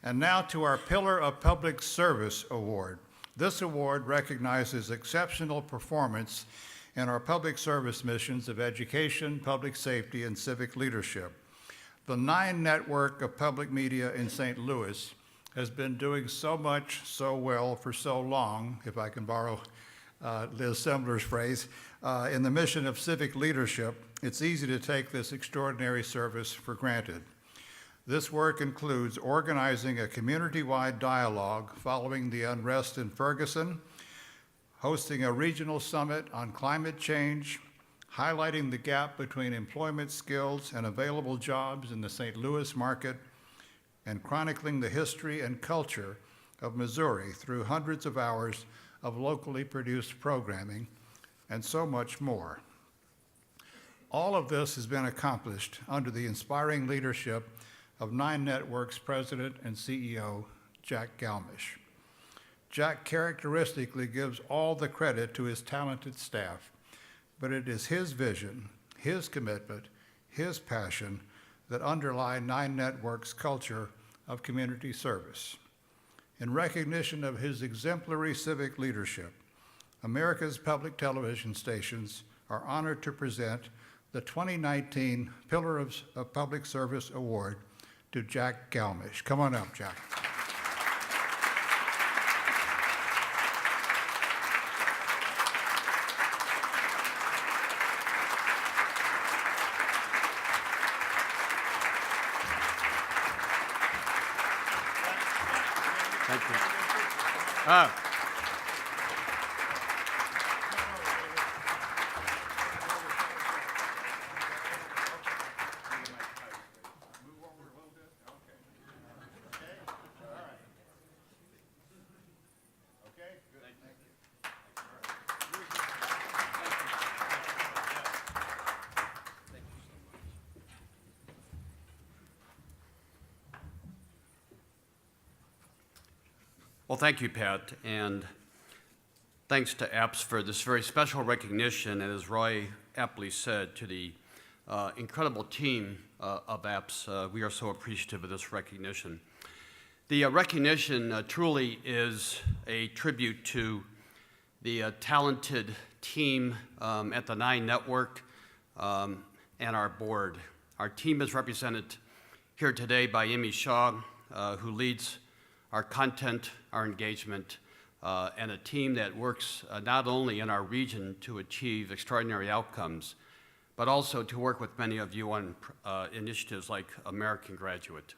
And now to our Pillar of Public Service Award. This award recognizes exceptional performance in our public service missions of education, public safety, and civic leadership. The 9 network of public media in St. Louis has been doing so much, so well for so long, if I can borrow Liz Sembler's phrase, in the mission of civic leadership, it's easy to take this extraordinary service for granted. This work includes organizing a community-wide dialogue following the unrest in Ferguson, hosting a regional summit on climate change, highlighting the gap between employment skills and available jobs in the St. Louis market, and chronicling the history and culture of Missouri through hundreds of hours of locally produced programming, and so much more. All of this has been accomplished under the inspiring leadership of 9 Network's President and CEO, Jack Galmiche. Jack characteristically gives all the credit to his talented staff, but it is his vision, his commitment, his passion that underlie 9 Network's culture of community service. In recognition of his exemplary civic leadership, America's public television stations are honored to present the 2019 Pillar of Public Service Award to Jack Galmiche. Come on up, Jack. Thank you. Well, thank you, Pat, and thanks to APTS for this very special recognition, and as Roy aptly said, to the incredible team of APTS. We are so appreciative of this recognition. The recognition truly is a tribute to the talented team at the 9 Network and our board. Our team is represented here today by Amy Shaw, who leads our content, our engagement, and a team that works not only in our region to achieve extraordinary outcomes, but also to work with many of you on initiatives like American Graduate.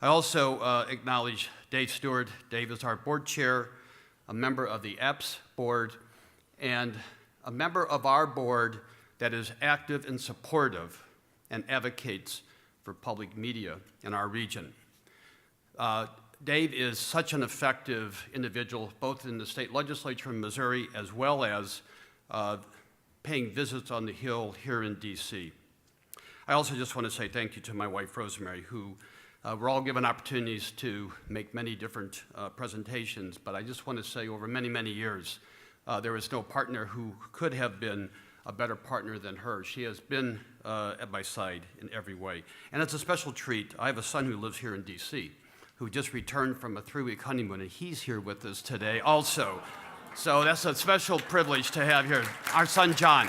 I also acknowledge Dave Stewart. Dave is our board chair, a member of the APTS board, and a member of our board that is active and supportive and advocates for public media in our region. Dave is such an effective individual, both in the state legislature in Missouri as well as paying visits on the Hill here in DC. I also just want to say thank you to my wife, Rosemary, who we're all given opportunities to make many different presentations, but I just want to say over many, many years, there is no partner who could have been a better partner than her. She has been at my side in every way. And it's a special treat. I have a son who lives here in DC, who just returned from a 3-week honeymoon, and he's here with us today also. So that's a special privilege to have here, our son, John.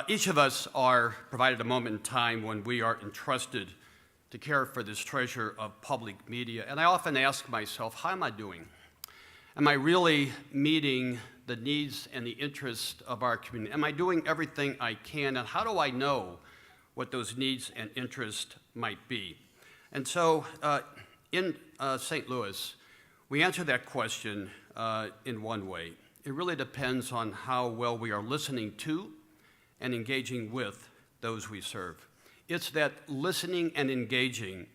Each of us are provided a moment in time when we are entrusted to care for this treasure of public media. And I often ask myself, how am I doing? Am I really meeting the needs and the interests of our community? Am I doing everything I can? And how do I know what those needs and interests might be? And so in St. Louis, we answer that question in one way. It really depends on how well we are listening to and engaging with those we serve. It's that listening and engaging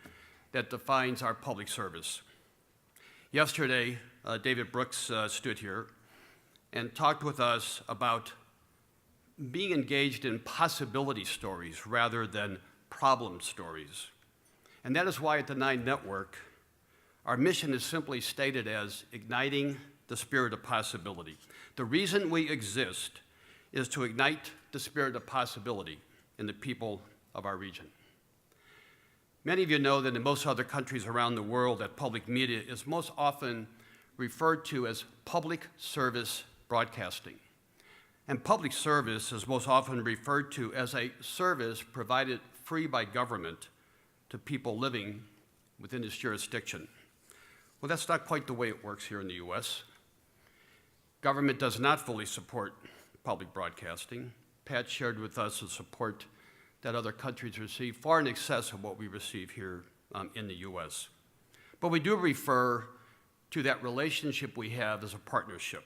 that defines our public service. Yesterday, David Brooks stood here and talked with us about being engaged in possibility stories rather than problem stories. And that is why at the 9 Network, our mission is simply stated as igniting the spirit of possibility. The reason we exist is to ignite the spirit of possibility in the people of our region. Many of you know that in most other countries around the world, that public media is most often referred to as public service broadcasting. And public service is most often referred to as a service provided free by government to people living within its jurisdiction. Well, that's not quite the way it works here in the U.S. Government does not fully support public broadcasting. Pat shared with us the support that other countries receive, far in excess of what we receive here in the U.S. But we do refer to that relationship we have as a partnership.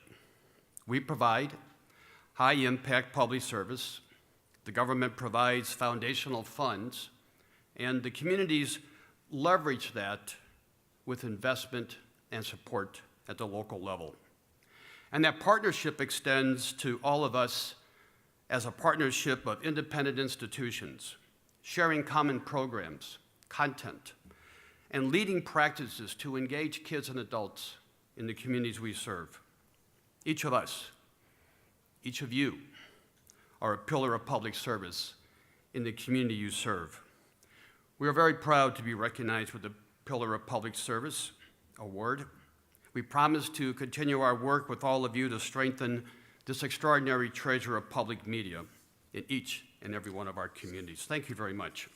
We provide high-impact public service, the government provides foundational funds, and the communities leverage that with investment and support at the local level. And that partnership extends to all of us as a partnership of independent institutions, sharing common programs, content, and leading practices to engage kids and adults in the communities we serve. Each of us, each of you, are a pillar of public service in the community you serve. We are very proud to be recognized with the Pillar of Public Service Award. We promise to continue our work with all of you to strengthen this extraordinary treasure of public media in each and every one of our communities. Thank you very much.